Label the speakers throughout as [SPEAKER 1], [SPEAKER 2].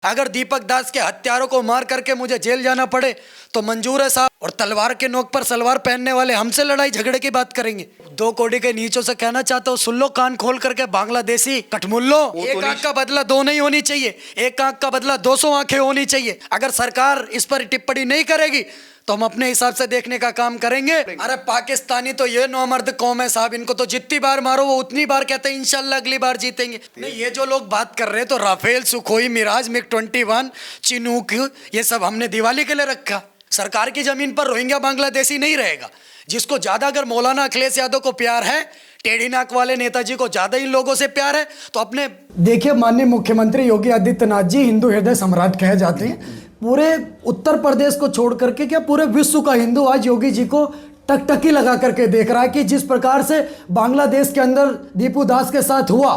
[SPEAKER 1] अगर दीपक दास के हत्यारों को मार करके मुझे जेल जाना पड़े तो मंजूर है साहब। और तलवार के नोक पर सलवार पहनने वाले हमसे लड़ाई झगड़े की बात करेंगे। 2 कौड़ी के नीचों से कहना चाहता हूँ, सुन लो कान खोल करके बांग्लादेशी कठमुल्लो, एक आंख का बदला 2 नहीं होनी चाहिए, एक आंख का बदला 200 आंखें होनी चाहिए। अगर सरकार इस पर टिप्पणी नहीं करेगी तो हम अपने हिसाब से देखने का काम करेंगे। अरे पाकिस्तानी तो ये नौमर्द कौम है साहब, इनको तो जितनी बार मारो वो उतनी बार कहते हैं इंशाल्लाह अगली बार जीतेंगे। नहीं, ये जो लोग बात कर रहे हैं तो राफेल, सुखोई, मिराज, मिग-21, चिनूक, ये सब हमने दिवाली के लिए रखा। सरकार की जमीन पर रोहिंग्या बांग्लादेशी नहीं रहेगा। जिसको ज्यादा अगर मौलाना अखिलेश यादव को प्यार है, टेढ़ी नाक वाले नेताजी को ज्यादा इन लोगों से प्यार है तो अपने देखिए, माननीय मुख्यमंत्री योगी आदित्यनाथ जी हिंदू हृदय सम्राट कहे जाते हैं। पूरे उत्तर प्रदेश को छोड़ करके क्या पूरे विश्व का हिंदू आज योगी जी को टकटकी लगा करके देख रहा है कि जिस प्रकार से बांग्लादेश के अंदर दीपू दास के साथ हुआ,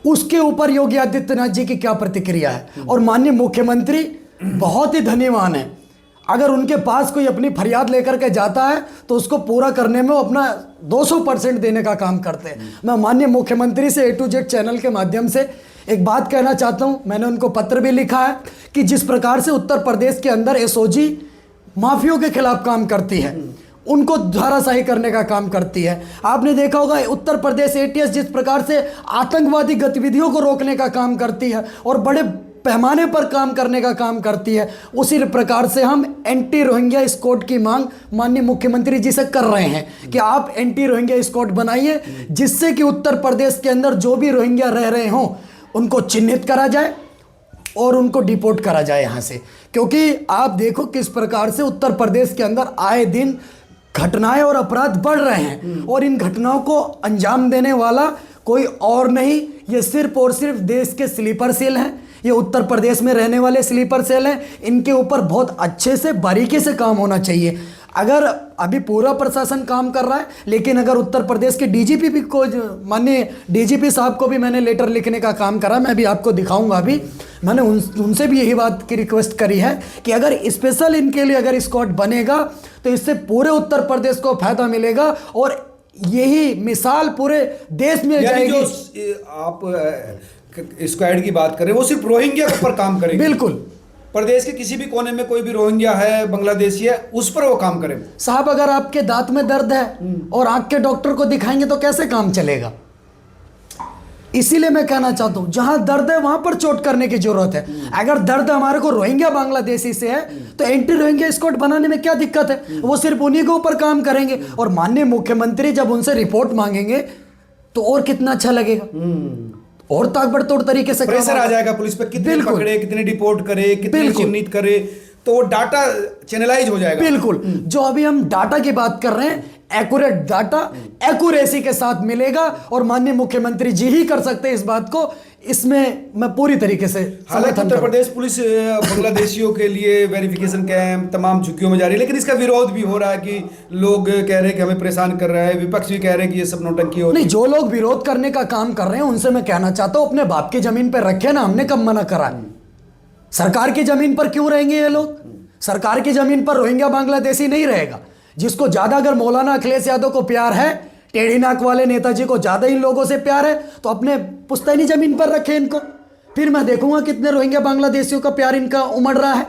[SPEAKER 1] उसके ऊपर योगी आदित्यनाथ जी की क्या प्रतिक्रिया है। और माननीय मुख्यमंत्री बहुत ही धन्यवान है। अगर उनके पास कोई अपनी फरियाद लेकर के जाता है तो उसको पूरा करने में वो अपना 200% देने का काम करते हैं। मैं माननीय मुख्यमंत्री से A to Z चैनल के माध्यम से एक बात कहना चाहता हूं। मैंने उनको पत्र भी लिखा है कि जिस प्रकार से उत्तर प्रदेश के अंदर SOG माफियों के खिलाफ काम करती है, उनको धाराशाही करने का काम करती है। आपने देखा होगा उत्तर प्रदेश ATS जिस प्रकार से आतंकवादी गतिविधियों को रोकने का काम करती है और बड़े पैमाने पर काम करने का काम करती है, उसी प्रकार से हम एंटी रोहिंग्या स्क्वाड की मांग माननीय मुख्यमंत्री जी से कर रहे हैं कि आप एंटी रोहिंग्या स्क्वाड बनाइए, जिससे कि उत्तर प्रदेश के अंदर जो भी रोहिंग्या रह रहे हों उनको चिन्हित करा जाए और उनको डिपोर्ट करा जाए यहाँ से। क्योंकि आप देखो किस प्रकार से उत्तर प्रदेश के अंदर आए दिन घटनाएं और अपराध बढ़ रहे हैं और इन घटनाओं को अंजाम देने वाला कोई और नहीं, ये सिर्फ और सिर्फ देश के स्लीपर सेल हैं। ये उत्तर प्रदेश में रहने वाले स्लीपर सेल हैं। इनके ऊपर बहुत अच्छे से बारीकी से काम होना चाहिए। अगर अभी पूरा प्रशासन काम कर रहा है, लेकिन अगर उत्तर प्रदेश के DGP भी को, माननीय DGP साहब को भी मैंने लेटर लिखने का काम करा, मैं भी आपको दिखाऊंगा। अभी मैंने उनसे भी यही बात की रिक्वेस्ट करी है कि अगर स्पेशल इनके लिए अगर स्क्वाड बनेगा तो इससे पूरे उत्तर प्रदेश को फायदा मिलेगा और यही मिसाल पूरे देश में जाएगी।
[SPEAKER 2] जो आप स्क्वाड की बात करें वो सिर्फ रोहिंग्या के ऊपर काम करेंगे।
[SPEAKER 1] बिल्कुल,
[SPEAKER 2] प्रदेश के किसी भी कोने में कोई भी रोहिंग्या है, बांग्लादेशी है, उस पर वो काम करें।
[SPEAKER 1] साहब अगर आपके दांत में दर्द है और आंख के डॉक्टर को दिखाएंगे तो कैसे काम चलेगा। इसीलिए मैं कहना चाहता हूं, जहां दर्द है वहां पर चोट करने की जरूरत है। अगर दर्द हमारे को रोहिंग्या बांग्लादेशी से है तो एंटी रोहिंग्या स्क्वाड बनाने में क्या दिक्कत है, वो सिर्फ उन्हीं के ऊपर काम करेंगे। और माननीय मुख्यमंत्री जब उनसे रिपोर्ट मांगेंगे तो और कितना अच्छा लगेगा और ताबड़तोड़ तरीके से
[SPEAKER 2] प्रेशर आ जाएगा पुलिस पे, कितने पकड़े, कितने डिपोर्ट करे, कितने चिन्हित करे, तो वो डाटा चैनलाइज हो जाएगा।
[SPEAKER 1] बिल्कुल, जो अभी हम डाटा की बात कर रहे हैं, एक्यूरेट डाटा एक्यूरेसी के साथ मिलेगा और माननीय मुख्यमंत्री जी ही कर सकते हैं इस बात को। इसमें मैं पूरी तरीके से
[SPEAKER 2] हालांकि उत्तर प्रदेश पुलिस बांग्लादेशियों के लिए वेरिफिकेशन कैंप तमाम झुग्गियों में जारी है, लेकिन इसका विरोध भी हो रहा है कि लोग कह रहे हैं कि हमें परेशान कर रहा है, विपक्ष भी कह रहे हैं कि ये सब नौटंकी हो।
[SPEAKER 1] नहीं, जो लोग विरोध करने का काम कर रहे हैं उनसे मैं कहना चाहता हूं अपने बाप की जमीन पर रखे ना, हमने कब मना करा। सरकार की जमीन पर क्यों रहेंगे ये लोग। सरकार की जमीन पर रोहिंग्या बांग्लादेशी नहीं रहेगा। जिसको ज्यादा अगर मौलाना अखिलेश यादव को प्यार है, टेढ़ी नाक वाले नेताजी को ज्यादा इन लोगों से प्यार है, तो अपने पुश्तैनी जमीन पर रखे इनको। फिर मैं देखूंगा कितने रोहिंग्या बांग्लादेशियों का प्यार इनका उमड़ रहा है।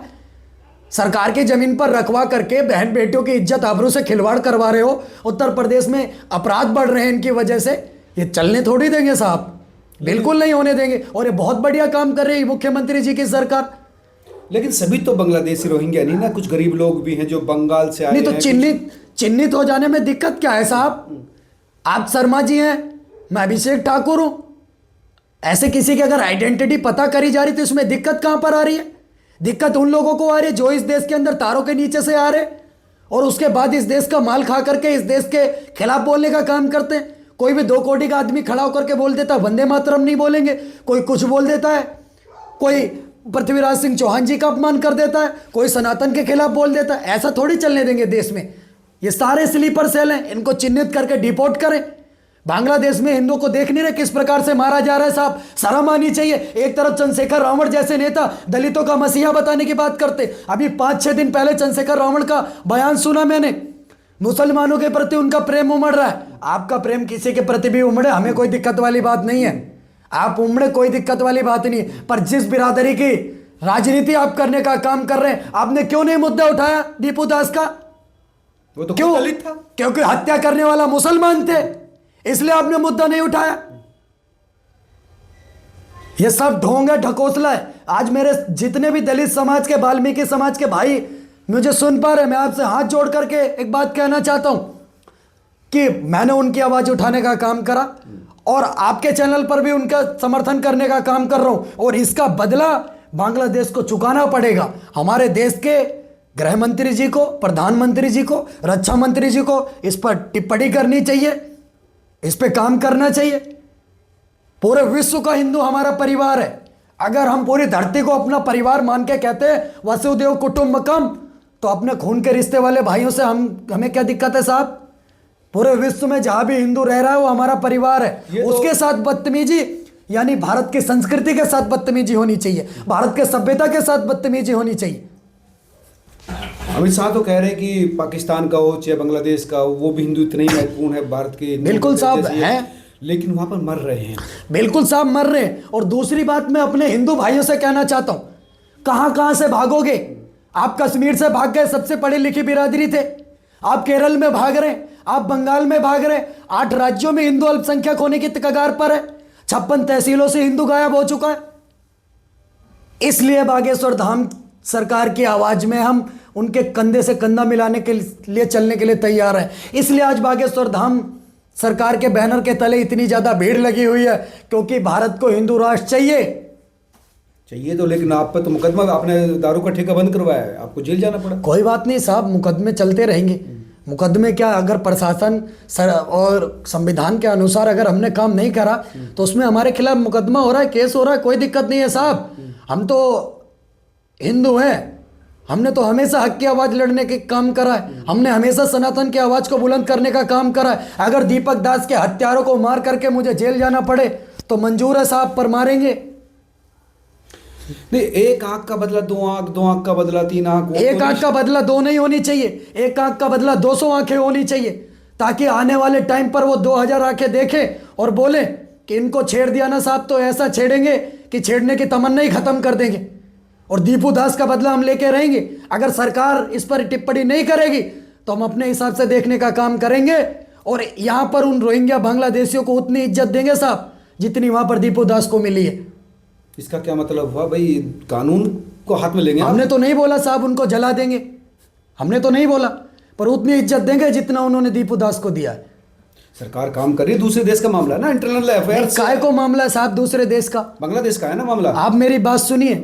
[SPEAKER 1] सरकार की जमीन पर रखवा करके बहन बेटियों की इज्जत आबरू से खिलवाड़ करवा रहे हो। उत्तर प्रदेश में अपराध बढ़ रहे हैं इनकी वजह से, ये चलने थोड़ी देंगे साहब, बिल्कुल नहीं होने देंगे। और ये बहुत बढ़िया काम कर रही है मुख्यमंत्री जी की सरकार।
[SPEAKER 2] लेकिन सभी तो बांग्लादेशी रोहिंग्या नहीं ना, कुछ गरीब लोग भी हैं जो बंगाल से आए
[SPEAKER 1] नहीं, तो
[SPEAKER 2] हैं।
[SPEAKER 1] चिन्हित हो जाने में दिक्कत क्या है साहब। आप शर्मा जी हैं, मैं अभिषेक ठाकुर हूं। ऐसे किसी की अगर आइडेंटिटी पता करी जा रही तो इसमें दिक्कत कहां पर आ रही है। दिक्कत उन लोगों को आ रही है जो इस देश के अंदर तारों के नीचे से आ रहे और उसके बाद इस देश का माल खा करके इस देश के खिलाफ बोलने का काम करते हैं। कोई भी 2 कौड़ी का आदमी खड़ा होकर के बोल देता है वंदे मातरम नहीं बोलेंगे, कोई कुछ बोल देता है, कोई पृथ्वीराज सिंह चौहान जी का अपमान कर देता है, कोई सनातन के खिलाफ बोल देता है। ऐसा थोड़ी चलने देंगे देश में। ये सारे स्लीपर सेल हैं, इनको चिन्हित करके डिपोर्ट करें। बांग्लादेश में हिंदुओं को देख नहीं रहे किस प्रकार से मारा जा रहा है साहब, शर्म आनी चाहिए। एक तरफ चंद्रशेखर रावण जैसे नेता दलितों का मसीहा बताने की बात करते, अभी 5-6 दिन पहले चंद्रशेखर रावण का बयान सुना मैंने, मुसलमानों के प्रति उनका प्रेम उमड़ रहा है। आपका प्रेम किसी के प्रति भी उमड़े, हमें कोई दिक्कत वाली बात नहीं है। आप उमड़े, कोई दिक्कत वाली बात नहीं, पर जिस बिरादरी की राजनीति आप करने का काम कर रहे हैं। आपने क्यों नहीं मुद्दा उठाया दीपू दास का?
[SPEAKER 2] वो तो
[SPEAKER 1] क्यों?
[SPEAKER 2] दलित था।
[SPEAKER 1] क्योंकि हत्या करने वाला मुसलमान थे, इसलिए आपने मुद्दा नहीं उठाया। ये सब ढोंग है, ढकोसला है। आज मेरे जितने भी दलित समाज के, वाल्मीकि समाज के भाई मुझे सुन पा रहे, मैं आपसे हाथ जोड़ करके एक बात कहना चाहता हूं कि मैंने उनकी आवाज उठाने का काम करा और आपके चैनल पर भी उनका समर्थन करने का काम कर रहा हूं, और इसका बदला बांग्लादेश को चुकाना पड़ेगा। हमारे देश के गृह मंत्री जी को, प्रधानमंत्री जी को, रक्षा मंत्री जी को इस पर टिप्पणी करनी चाहिए, इस पे काम करना चाहिए। पूरे विश्व का हिंदू हमारा परिवार है। अगर हम पूरी धरती को अपना परिवार मान के कहते हैं वसुदेव कुटुंबकम, तो अपने खून के रिश्ते वाले भाइयों से हमें क्या दिक्कत है साहब? पूरे विश्व में जहां भी हिंदू रह रहा है वो हमारा परिवार है। उसके साथ बदतमीजी, यानी भारत की संस्कृति के साथ बदतमीजी होनी चाहिए, भारत के सभ्यता के साथ बदतमीजी होनी चाहिए।
[SPEAKER 2] अमित शाह तो कह रहे हैं कि पाकिस्तान का हो चाहे बांग्लादेश का हो, वो भी हिंदू इतने ही महत्वपूर्ण है भारत के।
[SPEAKER 1] बिल्कुल साहब है,
[SPEAKER 2] लेकिन वहां पर मर रहे हैं।
[SPEAKER 1] बिल्कुल साहब मर रहे हैं। और दूसरी बात मैं अपने हिंदू भाइयों से कहना चाहता हूं, कहां कहां से भागोगे? आप कश्मीर से भाग गए, सबसे पढ़ी लिखी बिरादरी थे। आप केरल में भाग रहे, आप बंगाल में भाग रहे। 8 राज्यों में हिंदू अल्पसंख्यक होने की कगार पर है। 56 तहसीलों से हिंदू गायब हो चुका है। इसलिए बागेश्वर धाम सरकार की आवाज में हम उनके कंधे से कंधा मिलाने के लिए चलने के लिए तैयार हैं। इसलिए आज बागेश्वर धाम सरकार के बैनर के तले इतनी ज्यादा भीड़ लगी हुई है, क्योंकि भारत को हिंदू राष्ट्र चाहिए।
[SPEAKER 2] तो लेकिन आप पर तो मुकदमा, आपने दारू का ठेका बंद करवाया है, आपको जेल जाना पड़ा।
[SPEAKER 1] कोई बात नहीं साहब, मुकदमे चलते रहेंगे। मुकदमे क्या, अगर प्रशासन और संविधान के अनुसार अगर हमने काम नहीं करा तो उसमें हमारे खिलाफ मुकदमा हो रहा है, केस हो रहा है, कोई दिक्कत नहीं है साहब। हम तो हिंदू हैं, हमने तो हमेशा हक की आवाज लड़ने के काम करा है। हमने हमेशा सनातन की आवाज को बुलंद करने का काम करा है। अगर दीपक दास के हत्यारों को मार करके मुझे जेल जाना पड़े तो मंजूर है साहब, पर मारेंगे
[SPEAKER 2] नहीं। एक आंख का बदला 2 आंख, 2 आंख का बदला 3 आंख।
[SPEAKER 1] एक आंख का बदला 2 नहीं होनी चाहिए, एक आंख का बदला 200 आंखें होनी चाहिए, ताकि आने वाले टाइम पर वो 2000 आंखें देखें और बोले कि इनको छेड़ दिया ना साहब, तो ऐसा छेड़ेंगे कि छेड़ने की तमन्ना ही खत्म कर देंगे। और दीपू दास का बदला हम लेके रहेंगे। अगर सरकार इस पर टिप्पणी नहीं करेगी तो हम अपने हिसाब से देखने का काम करेंगे, और यहाँ पर उन रोहिंग्या बांग्लादेशियों को उतनी इज्जत देंगे साहब जितनी वहाँ पर दीपू दास को मिली है।
[SPEAKER 2] इसका क्या मतलब हुआ भाई? कानून को हाथ में लेंगे?
[SPEAKER 1] हमने तो नहीं बोला साहब उनको जला देंगे, हमने तो नहीं बोला, पर उतनी इज्जत देंगे जितना उन्होंने दीपू दास को दिया है।
[SPEAKER 2] सरकार काम कर रही है, दूसरे देश का मामला है ना, इंटरनल अफेयर।
[SPEAKER 1] काय को मामला है साहब दूसरे देश का?
[SPEAKER 2] बांग्लादेश का है ना मामला।
[SPEAKER 1] आप मेरी बात सुनिए,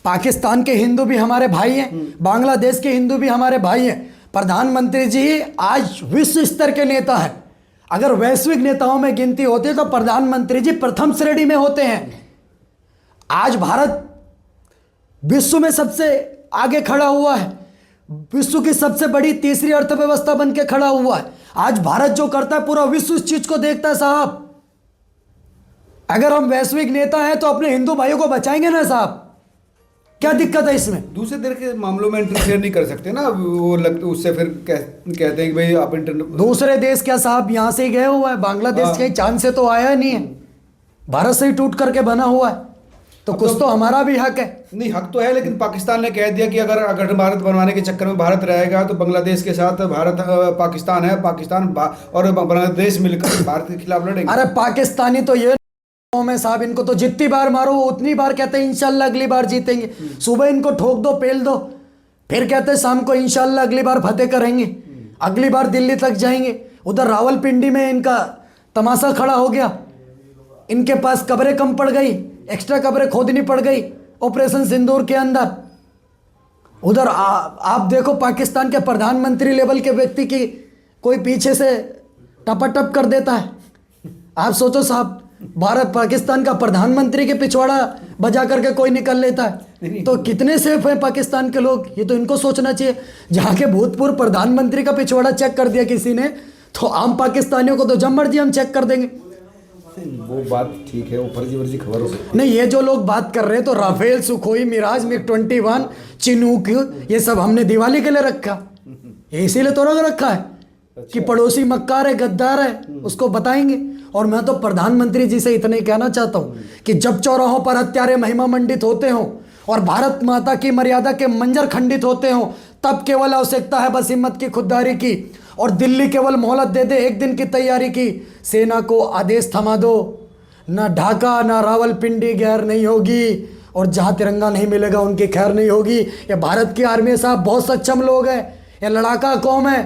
[SPEAKER 1] पाकिस्तान के हिंदू भी हमारे भाई हैं, बांग्लादेश के हिंदू भी हमारे भाई हैं। प्रधानमंत्री जी आज विश्व स्तर के नेता हैं। अगर वैश्विक नेताओं में गिनती होती तो प्रधानमंत्री जी प्रथम श्रेणी में होते हैं। आज भारत विश्व में सबसे आगे खड़ा हुआ है, विश्व की सबसे बड़ी तीसरी अर्थव्यवस्था बन के खड़ा हुआ है। आज भारत जो करता है पूरा विश्व इस चीज को देखता है साहब। अगर हम वैश्विक नेता हैं तो अपने हिंदू भाइयों को बचाएंगे ना साहब, क्या दिक्कत है इसमें?
[SPEAKER 2] दूसरे देश के मामलों में इंटरफेयर नहीं कर सकते ना, वो लगता उससे फिर कहते हैं कि भाई आप
[SPEAKER 1] दूसरे देश क्या साहब, यहां से ही गए हुआ है, बांग्लादेश कहीं चांद से तो आया नहीं है, भारत से ही टूट करके बना हुआ है, तो कुछ तो हमारा भी हक है।
[SPEAKER 2] नहीं, हक तो है, लेकिन पाकिस्तान ने कह दिया कि अगर अखंड भारत बनवाने के चक्कर में भारत रहेगा तो बांग्लादेश के साथ भारत पाकिस्तान है, पाकिस्तान और बांग्लादेश मिलकर भारत के खिलाफ लड़ेंगे।
[SPEAKER 1] अरे पाकिस्तानी तो ये में साहब, इनको तो जितनी बार मारो वो उतनी बार कहते हैं इंशाल्लाह अगली बार जीतेंगे। सुबह इनको ठोक दो, पेल दो, फिर कहते हैं शाम को इंशाल्लाह अगली बार फतेह करेंगे, अगली बार दिल्ली तक जाएंगे। उधर रावलपिंडी में इनका तमाशा खड़ा हो गया, इनके पास कब्रें कम पड़ गई, एक्स्ट्रा कब्रें खोदनी पड़ गई ऑपरेशन सिंदूर के अंदर। उधर आप देखो पाकिस्तान के प्रधानमंत्री लेवल के व्यक्ति की कोई पीछे से टपाटप कर देता है। आप सोचो साहब, भारत पाकिस्तान का प्रधानमंत्री के पिछवाड़ा बजा करके कोई निकल लेता है, तो कितने सेफ हैं पाकिस्तान के लोग? ये तो इनको सोचना चाहिए। जहाँ के भूतपूर्व प्रधानमंत्री का पिछवाड़ा चेक कर दिया किसी ने, तो आम पाकिस्तानियों को तो जब मर्जी हम चेक कर देंगे।
[SPEAKER 2] वो बात ठीक है, वो फर्जी वर्जी खबर हो सकती है।
[SPEAKER 1] नहीं, ये जो लोग बात कर रहे हैं तो Rafale, Sukhoi, Miraj, MiG-21, Chinook, ये सब हमने दिवाली के लिए रखा, ये इसीलिए तो रखा है कि पड़ोसी मक्कार है, गद्दार है, उसको बताएंगे। और मैं तो प्रधानमंत्री जी से इतना ही कहना चाहता हूं कि जब चौराहों पर हत्यारे महिमा मंडित होते हों और भारत माता की मर्यादा के मंजर खंडित होते हों, तब केवल आवश्यकता है बस हिम्मत की, खुददारी की। और दिल्ली केवल मोहलत दे दे एक दिन की तैयारी की। सेना को आदेश थमा दो, ना ढाका ना रावलपिंडी गैर नहीं होगी, और जहाँ तिरंगा नहीं मिलेगा उनकी खैर नहीं होगी। ये भारत की आर्मी साहब बहुत सक्षम लोग हैं, ये लड़ाका कौम है।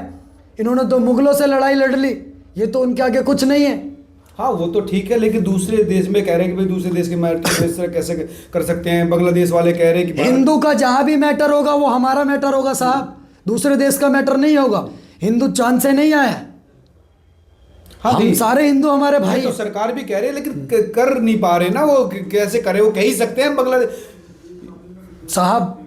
[SPEAKER 1] इन्होंने तो मुगलों से लड़ाई लड़ ली, ये तो उनके आगे कुछ नहीं है।
[SPEAKER 2] हाँ वो तो ठीक है, लेकिन दूसरे देश में कह रहे हैं कि भाई दूसरे देश के मैटर में इस तरह कैसे कर सकते हैं। बांग्लादेश वाले कह रहे हैं कि
[SPEAKER 1] हिंदू का जहां भी मैटर होगा वो हमारा मैटर होगा साहब, दूसरे देश का मैटर नहीं होगा। हिंदू चांद से नहीं आया,
[SPEAKER 2] हाँ
[SPEAKER 1] हम सारे हिंदू हमारे भाई
[SPEAKER 2] तो सरकार भी कह रहे हैं, लेकिन कर नहीं पा रहे ना। वो कैसे करे, वो कह ही सकते हैं बांग्लादेश
[SPEAKER 1] साहब,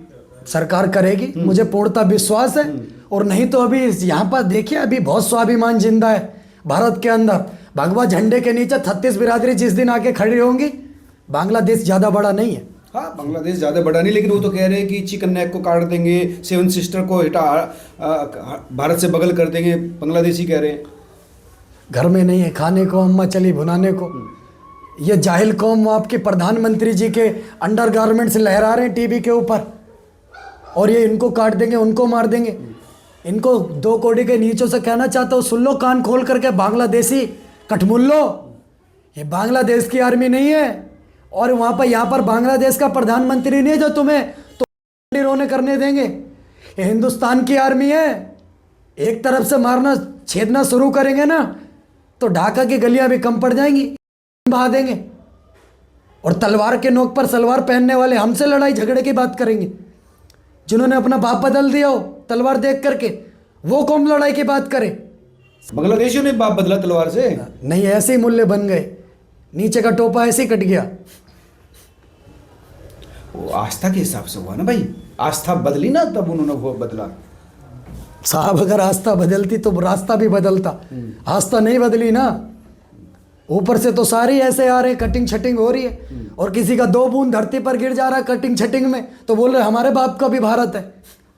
[SPEAKER 1] सरकार करेगी, मुझे पूर्णतः विश्वास है। और नहीं तो अभी यहाँ पर देखिए, अभी बहुत स्वाभिमान जिंदा है भारत के अंदर। भगवा झंडे के नीचे 36 बिरादरी जिस दिन आके खड़ी होंगी, बांग्लादेश ज़्यादा बड़ा नहीं है।
[SPEAKER 2] हाँ बांग्लादेश ज़्यादा बड़ा नहीं, लेकिन वो तो कह रहे हैं कि चिकन नेक को काट देंगे, सेवन सिस्टर को भारत से बगल कर देंगे, बांग्लादेशी कह रहे हैं।
[SPEAKER 1] घर में नहीं है खाने को, अम्मा चली भुनाने को। ये जाहिल कौम वो आपके प्रधानमंत्री जी के अंडरगारमेंट्स लहरा रहे हैं टीवी के ऊपर, और ये इनको काट देंगे, उनको मार देंगे। इनको 2 कौड़ी के नीचों से कहना चाहता हूँ, सुन लो कान खोल करके, बांग्लादेशी कठमुल्लो, ये बांग्लादेश की आर्मी नहीं है। और वहाँ पर यहाँ पर बांग्लादेश का प्रधानमंत्री नहीं है जो तुम्हें तो रोने करने देंगे। ये हिंदुस्तान की आर्मी है। एक तरफ से मारना छेदना शुरू करेंगे ना तो ढाका की गलियां भी कम पड़ जाएंगी, बहा देंगे। और तलवार के नोक पर सलवार पहनने वाले हमसे लड़ाई झगड़े की बात करेंगे। जिन्होंने अपना बाप बदल दिया हो तलवार देख करके, वो कौन लड़ाई की बात करे।
[SPEAKER 2] बांग्लादेशियों ने बाप बदला तलवार से
[SPEAKER 1] नहीं, ऐसे ही मूल्य बन गए, नीचे का टोपा ऐसे ही कट गया।
[SPEAKER 2] वो आस्था के हिसाब से हुआ ना भाई, आस्था बदली ना तब उन्होंने वो बदला।
[SPEAKER 1] साहब अगर आस्था बदलती तो रास्ता भी बदलता, आस्था नहीं बदली ना। ऊपर से तो सारे ऐसे आ रहे हैं, कटिंग छटिंग हो रही है, और किसी का 2 बूंद धरती पर गिर जा रहा है कटिंग छटिंग में, तो बोल रहे हमारे बाप का भी भारत है।